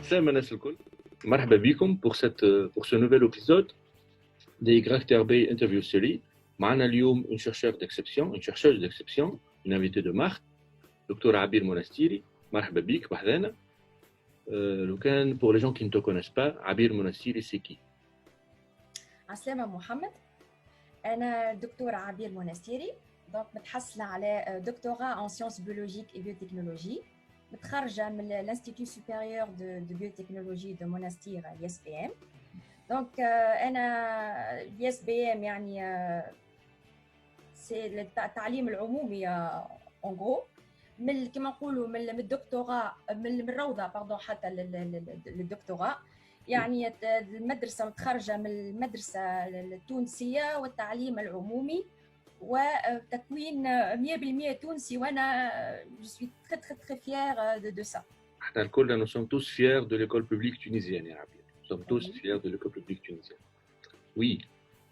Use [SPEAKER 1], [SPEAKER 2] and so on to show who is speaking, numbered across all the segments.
[SPEAKER 1] Salam الناس الكل. مرحبا بكم pour ce nouvel épisode des GraphTRB Interview Series. معنا اليوم une chercheuse d'exception, une invitée de marque, Dr Abir Monastiri. مرحبا بك بحذانا. لو كان pour les gens qui ne te connaissent pas, Abir Monastiri c'est qui?
[SPEAKER 2] عسلامة محمد. أنا دكتورة عبير منستيري، دونك متحصلة على دكتوراه en sciences biologiques et biotechnologie، متخرجة من l'Institut supérieur de biotechnologie de Monastir ISBM. دونك أنا ISBM يعني سي التعليم العمومي en gros، من كما نقولوا من الدكتوراه من الروضة باردون حتى للدكتوراه. يعني المدرسة متخرجة من المدرسة التونسية والتعليم العمومي وتكوين 100% تونسي، وأنا je suis très très très fière de ça.
[SPEAKER 1] احنا الكل nous sommes tous fiers de l'école publique tunisienne يا عبير. Nous sommes tous fiers de l'école publique tunisienne. Oui,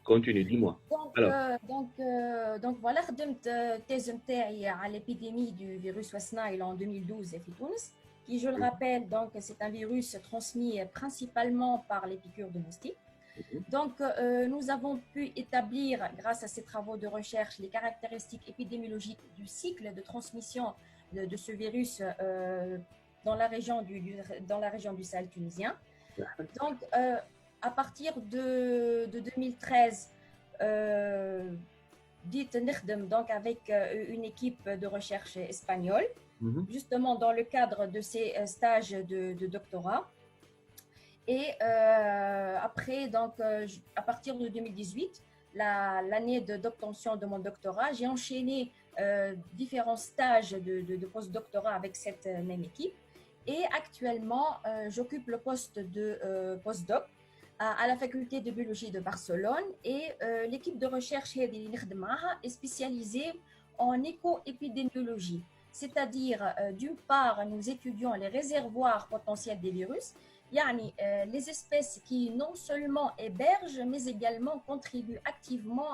[SPEAKER 1] continue, dis-moi.
[SPEAKER 2] Donc voilà، خدمت التيز نتاعي على l'épidémie du virus West Nile en 2012 في تونس. Qui, je le rappelle, donc c'est un virus transmis principalement par les piqûres de moustiques. Donc, nous avons pu établir, grâce à ces travaux de recherche, les caractéristiques épidémiologiques du cycle de transmission de ce virus dans la région du Sahel tunisien. Donc, à partir de 2013, donc avec une équipe de recherche espagnole, justement dans le cadre de ces stages de doctorat. Et après, donc, à partir de 2018, l'année d'obtention de mon doctorat, j'ai enchaîné différents stages de postdoctorat avec cette même équipe. Et actuellement, j'occupe le poste de postdoc à la faculté de biologie de Barcelone. Et l'équipe de recherche est spécialisée en éco-épidémiologie. C'est-à-dire, d'une part, nous étudions les réservoirs potentiels des virus, les espèces qui non seulement hébergent, mais également contribuent activement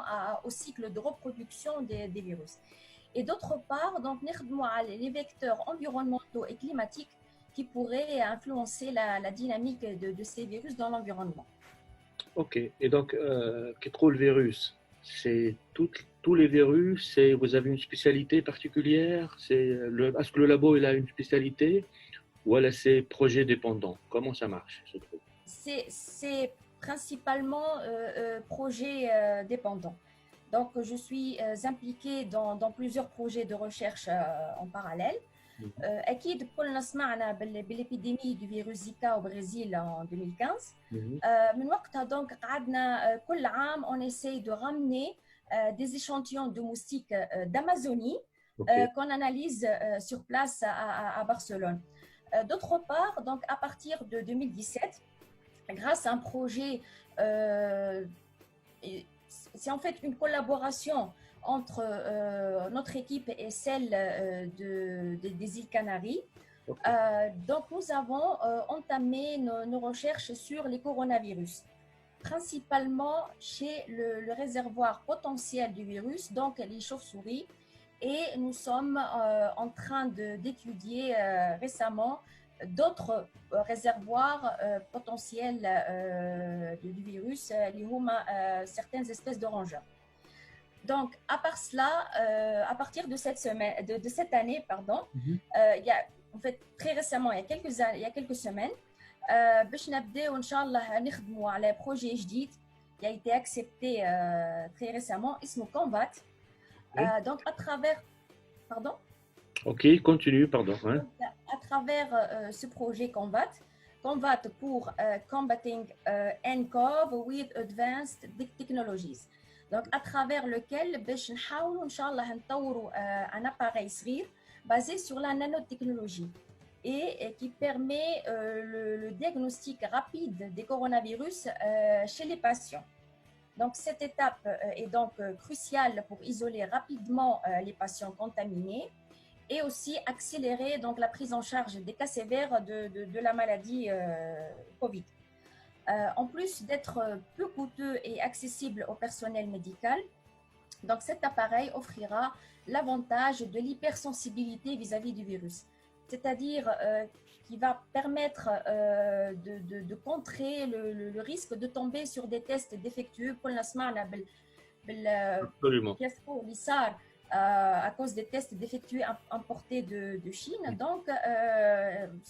[SPEAKER 2] au cycle de reproduction des virus. Et d'autre part, donc, les vecteurs environnementaux et climatiques qui pourraient influencer la dynamique de ces virus dans l'environnement.
[SPEAKER 1] Ok, et donc, qu'est-ce que le virus? C'est tous les virus, vous avez une spécialité particulière? Est-ce que le labo il a une spécialité ou alors c'est projet dépendant? Comment ça marche ce truc?
[SPEAKER 2] C'est principalement projet dépendant. Donc je suis impliquée dans plusieurs projets de recherche en parallèle. أكيد كلنا سمعنا بالإبيديمية du virus Zika au Brésil en 2015. من وقتها donc قعدنا كل عام on essaye de ramener des échantillons de moustiques d'Amazonie qu'on analyse sur place à Barcelone. D'autre part, donc à partir de 2017, grâce à un projet, c'est en fait une collaboration entre notre équipe et celle des îles Canaries. Donc nous avons entamé nos recherches sur les coronavirus, principalement chez le réservoir potentiel du virus, donc les chauves-souris. Et nous sommes en train d'étudier récemment d'autres réservoirs potentiels du virus, certaines espèces de rongeurs. Donc, à part cela, à partir de cette année, il y a en fait très récemment, il y a quelques semaines, باش نبداو ان شاء الله نخدموا على projet جديد qui a été accepté très récemment, اسمه Combat. Donc, à travers... Pardon?
[SPEAKER 1] Ok, continue, pardon. Hein?
[SPEAKER 2] À travers ce projet Combat pour Combating nCoV with Advanced Technologies. Donc, à travers lequel, باش نحاولوا إن شاء الله نطوروا un appareil صغير basé sur la nanotechnologie et qui permet le diagnostic rapide des coronavirus chez les patients. Donc, cette étape est donc cruciale pour isoler rapidement les patients contaminés et aussi accélérer donc la prise en charge des cas sévères de la maladie Covid. En plus d'être peu coûteux et accessible au personnel médical, donc cet appareil offrira l'avantage de l'hypersensibilité vis-à-vis du virus. c'est-à-dire qui va permettre de contrer le risque de tomber sur des tests défectueux.
[SPEAKER 1] Absolument.
[SPEAKER 2] À cause des tests défectueux importés de Chine, donc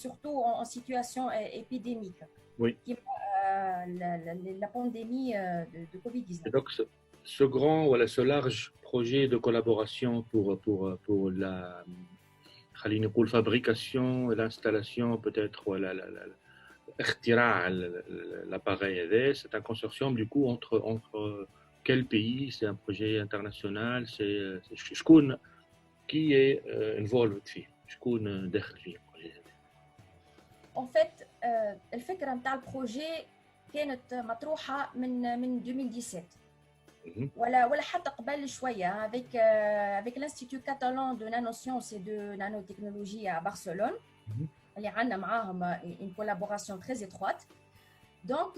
[SPEAKER 2] surtout en situation épidémique,
[SPEAKER 1] oui.
[SPEAKER 2] La pandémie de Covid-19.
[SPEAKER 1] Et donc, ce grand, voilà, ce large projet de collaboration pour la fabrication et l'installation, peut-être voilà, l'appareil, c'est un consortium du coup entre quel pays? C'est un projet international, c'est qui est involved فيه شكون داخل فيه البروجي هذا.
[SPEAKER 2] En fait الفكرة نتاع البروجي كانت مطروحة من 2017 ولا حتى قبل شوية avec l'Institut catalan de nanosciences et de nanotechnologie à Barcelone اللي عندنا معاهم une collaboration très étroite. Donc,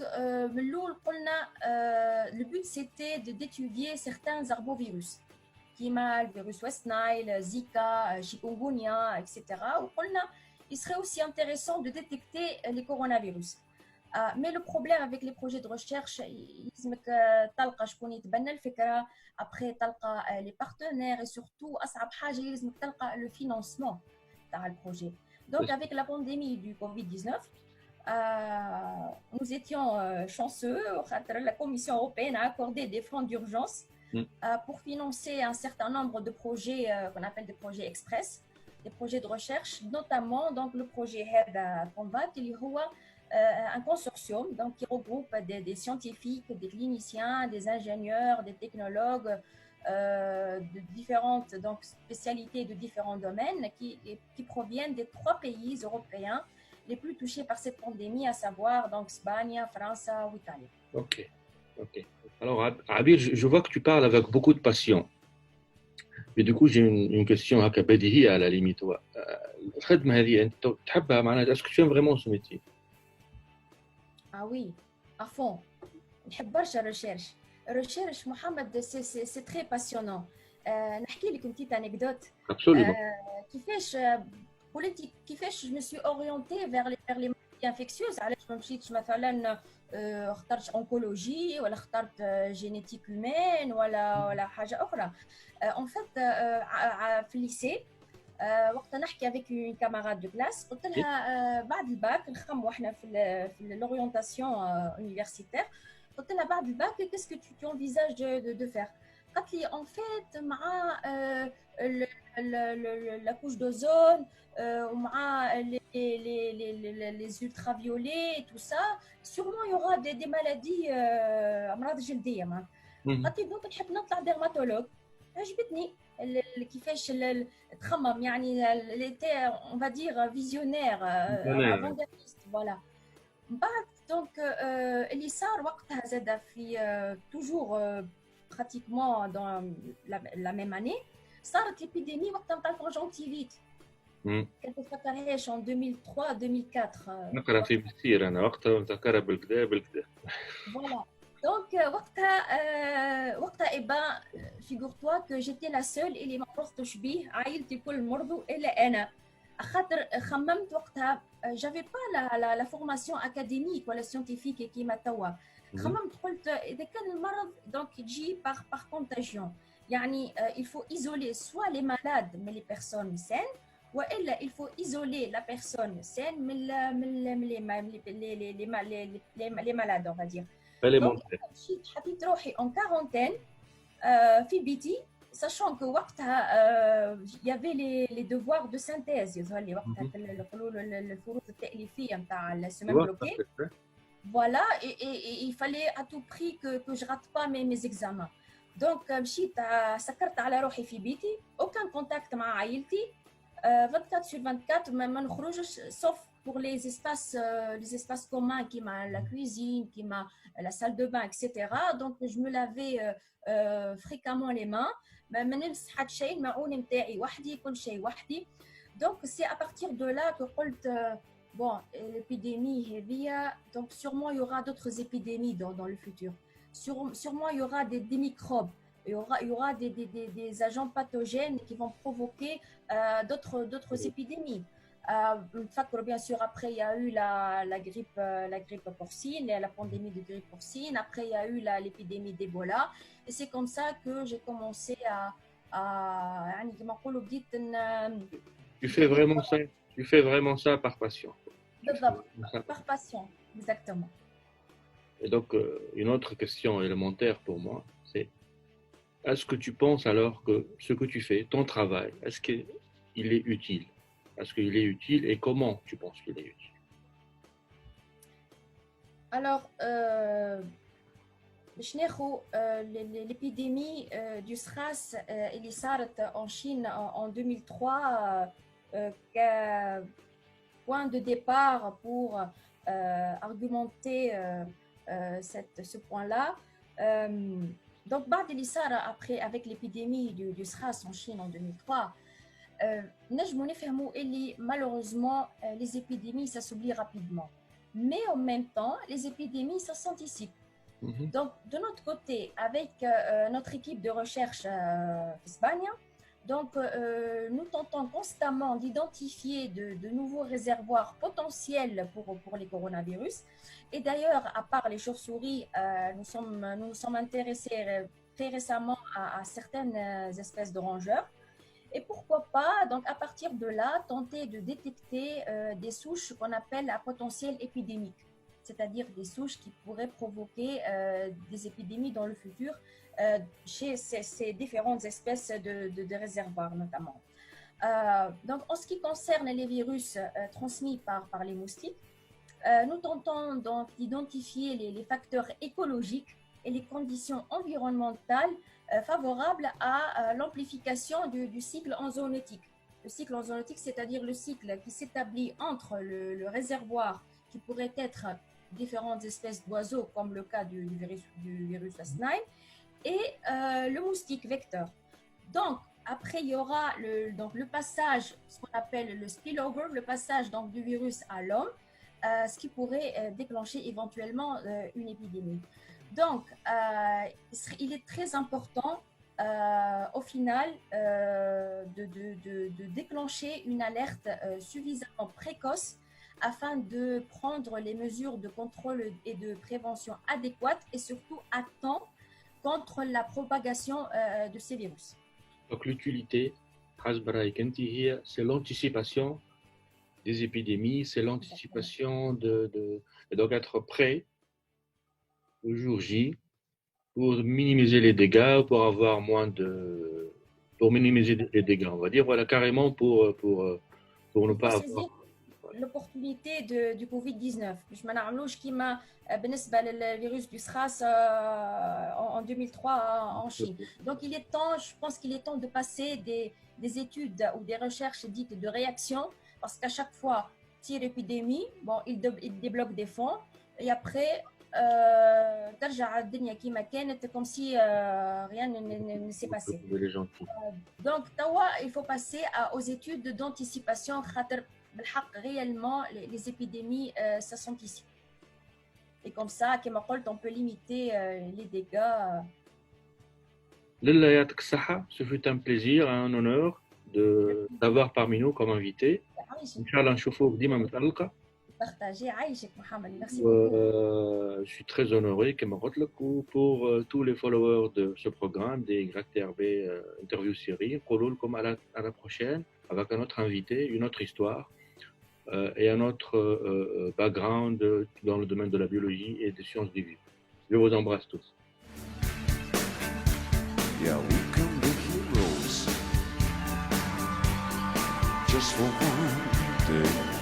[SPEAKER 2] le but c'était d'étudier certains arbovirus, comme le virus West Nile, Zika, chikungunya, etc. Il serait aussi intéressant de détecter les coronavirus. Mais le problème avec les projets de recherche, après les partenaires et surtout le financement du projet. Donc, avec la pandémie du Covid-19, nous étions chanceux. La Commission européenne a accordé des fonds d'urgence pour financer un certain nombre de projets qu'on appelle des projets express, des projets de recherche, notamment donc, le projet HED Combat, qui est un consortium donc, qui regroupe des scientifiques, des cliniciens, des ingénieurs, des technologues de différentes donc, spécialités de différents domaines qui proviennent des 3 pays européens les plus touchés par cette pandémie, à savoir donc Espagne, France ou Italie.
[SPEAKER 1] Ok. Alors, Abir, je vois que tu parles avec beaucoup de passion. Mais du coup, j'ai une question à la limite. Est-ce que tu aimes vraiment ce métier?
[SPEAKER 2] Ah oui, à fond. نحب برشا recherche Mohamed, c'est très passionnant. نحكي لك une petite anecdote.
[SPEAKER 1] Absolument.
[SPEAKER 2] كيفاش je me suis orientée vers les maladies infectieuses. علاش ما مشيتش مثلا اخترت oncologie ولا اخترت génétique humaine ولا حاجه اخرى. En fait في الليسي وقت نحكي avec une camarade de classe قلت لها بعد الباك نخموا احنا في l'orientation universitaire. قلت لها بعد الباك qu'est-ce que tu envisages de faire. قالت لي en fait مع la couche d'ozone ومع les ultraviolets et tout ça, sûrement il y aura des maladies امراض جلديه معنا. قالت لي دونك نحب نطلع ديرماتولوج. عجبتني كيفاش تخمم يعني l'été on va dire visionnaire avant-gardiste voilà. بعد donc اللي صار وقتها زاد في toujours pratiquement dans la même année صارت l'épidémie وقتها نتاع الكونجونتيفيت. كنت تفكرهاش en 2003 2004
[SPEAKER 1] نقرا في بكثير انا وقتها نتذكرها بالكدا
[SPEAKER 2] voilà. Donc وقتها إبا figure-toi que j'étais la seule اللي ما رحتش بيه عائلتي كل مرضوا إلا أنا خاطر خممت وقتها j'avais pas la formation académique ولا scientifique كيما توا. خممت قلت إذا كان المرض donc يجي par contagion يعني il faut isoler soit les malades mais les personnes saines وإلا il faut isoler la personne saine les malades on va dire. Donc حطيت روحي en quarantaine في بيتي sachant que وقتها il y avait les devoirs de synthèse يظهر لي وقتها الفروض التأليفية نتاع السيمين بلوكي. Voilà, et il fallait à tout prix que je rate pas mes examens. Donc مشيت سكرت على روحي في بيتي aucun contact مع عائلتي 24/24 ما نخرجش sauf pour les espaces communs qui m'a la cuisine, qui m'a la salle de bain, etc. Donc je me lavais fréquemment les mains. ما نلبس حتى شيء المعون نتاعي وحدي كل شيء وحدي. Donc c'est à partir de là que قلت bon l'épidémie هذه donc sûrement il y aura d'autres épidémies dans le futur. Sûrement il y aura des microbes. Il y aura des agents pathogènes qui vont provoquer d'autres épidémies. Bien sûr, après, il y a eu la grippe porcine, la pandémie de grippe porcine. Après, il y a eu l'épidémie d'Ebola. Et c'est comme ça que j'ai commencé
[SPEAKER 1] Tu fais vraiment ça, tu fais vraiment ça par passion.
[SPEAKER 2] Par passion, exactement.
[SPEAKER 1] Et donc, une autre question élémentaire pour moi, c'est est-ce que tu penses alors que ce que tu fais, ton travail, est-ce qu'il est utile? Est-ce qu'il est utile et comment tu penses qu'il est utile?
[SPEAKER 2] Alors, l'épidémie du SRAS اللي صارت en Chine en 2003 point de départ pour argumenter ce point-là. Donc, après, avec l'épidémie du SRAS en Chine en 2003, malheureusement, les épidémies, ça s'oublie rapidement. Mais en même temps, les épidémies, ça s'anticipe. Donc, de notre côté, avec notre équipe de recherche Espagne, donc, nous tentons constamment d'identifier de nouveaux réservoirs potentiels pour les coronavirus. Et d'ailleurs, à part les chauves-souris, nous sommes intéressés très récemment à certaines espèces de rongeurs. Et pourquoi pas, donc à partir de là, tenter de détecter des souches qu'on appelle à potentiel épidémique, c'est-à-dire des souches qui pourraient provoquer des épidémies dans le futur chez ces différentes espèces de réservoirs notamment. Donc en ce qui concerne les virus transmis par les moustiques, nous tentons donc d'identifier les facteurs écologiques et les conditions environnementales favorables à l'amplification du cycle enzoonotique. Le cycle enzoonotique, c'est-à-dire le cycle qui s'établit entre le réservoir qui pourrait être différentes espèces d'oiseaux, comme le cas du virus West Nile, et le moustique vecteur. Donc, après, il y aura le passage, ce qu'on appelle le spillover, le passage donc, du virus à l'homme, ce qui pourrait déclencher éventuellement une épidémie. Donc, il est très important au final de déclencher une alerte suffisamment précoce afin de prendre les mesures de contrôle et de prévention adéquates et surtout à temps contre la propagation de ces virus.
[SPEAKER 1] Donc l'utilité, c'est l'anticipation des épidémies, c'est l'anticipation de donc être prêt au jour J pour minimiser les dégâts, pour minimiser les dégâts, on va dire, voilà, carrément pour ne pas avoir
[SPEAKER 2] l'opportunité du Covid-19. Je m'anarlouche qui m'a le virus du SRAS en 2003 en Chine. Donc il est temps, je pense qu'il est temps de passer des études ou des recherches dites de réaction, parce qu'à chaque fois, tire épidémie, bon, il débloque des fonds, et après, comme si rien ne s'est passé. Donc, il faut passer aux études d'anticipation. Réellement, les épidémies, ça s'anticipe. Et comme ça, on peut limiter les dégâts.
[SPEAKER 1] Ce fut un plaisir, un honneur d'avoir parmi nous comme invité. Inch'Allah, نشوفوك ديما متألقة.
[SPEAKER 2] Merci beaucoup.
[SPEAKER 1] Je suis très honoré pour tous les followers de ce programme des YTRB Interview Série. Comme à la prochaine avec un autre invité, une autre histoire et un autre background dans le domaine de la biologie et des sciences du vivant. Je vous embrasse tous.
[SPEAKER 3] Yeah, we can be heroes just for one day.